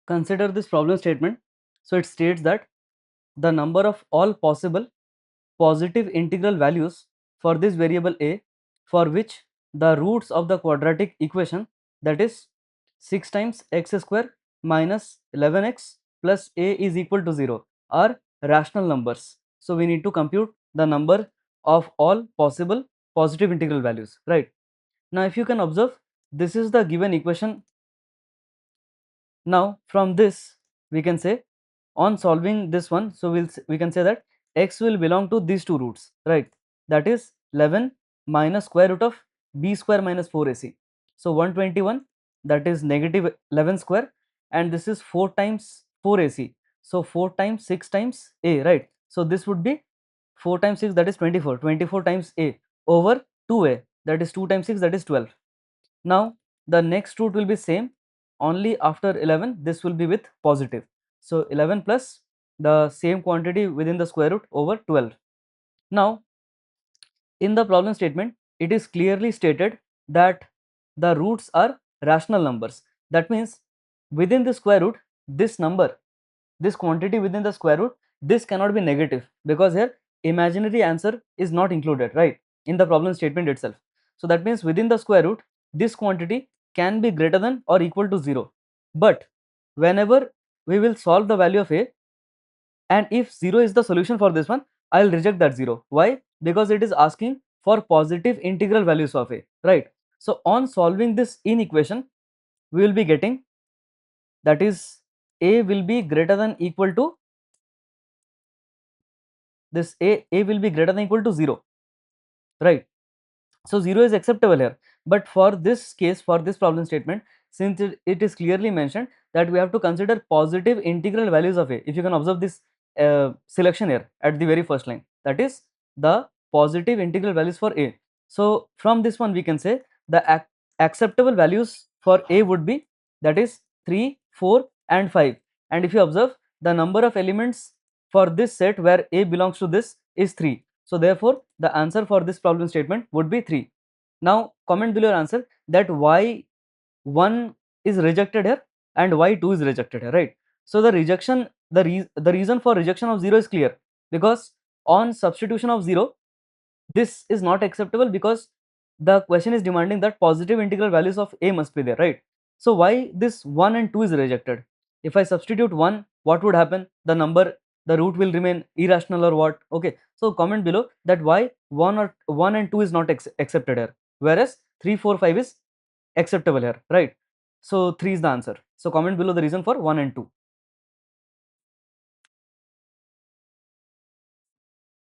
consider this problem statement. So it states that the number of all possible positive integral values for this variable a, for which the roots of the quadratic equation, that is 6 times x square minus 11x plus a is equal to 0, are rational numbers. So we need to compute the number of all possible positive integral values, right? Now if you can observe, this is the given equation. Now from this we can say, on solving this one, so we can say that x will belong to these two roots, right? That is 11 minus square root of b square minus 4ac. So 121, that is negative 11 square, and this is 4 times 4ac. So 4 times 6 times a, right? So this would be 4 times 6, that is 24. 24 times a over 2a, that is 2 times 6, that is 12. Now the next root will be same, only after 11 this will be with positive. So 11 plus the same quantity within the square root over 12. Now in the problem statement it is clearly stated that the roots are rational numbers. That means within the square root, this number, this quantity within the square root, this cannot be negative, because here imaginary answer is not included, right, in the problem statement itself. So that means within the square root this quantity can be greater than or equal to 0, but whenever we will solve the value of a, and if 0 is the solution for this one, I will reject that 0. Why? Because it is asking for positive integral values of a, right? So on solving this inequation, we will be getting, that is a will be greater than equal to this, a will be greater than equal to 0, right? So 0 is acceptable here, but for this case, for this problem statement, since it is clearly mentioned that we have to consider positive integral values of a. If you can observe this selection here at the very first line, that is the positive integral values for a. So from this one we can say the acceptable values for a would be, that is 3, 4 and 5, and if you observe, the number of elements for this set where a belongs to this is 3. So therefore the answer for this problem statement would be 3. Now comment below your answer that why 1 is rejected here and why 2 is rejected here, right? So the rejection, the reason for rejection of 0 is clear, because on substitution of 0 this is not acceptable, because the question is demanding that positive integral values of a must be there, right? So why this 1 and 2 is rejected? If I substitute 1, what would happen? The number, the root will remain irrational or what? Okay, so comment below that why 1 and 2 is not accepted here, whereas 3, 4, 5 is acceptable here, right? So 3 is the answer. So comment below the reason for 1 and 2.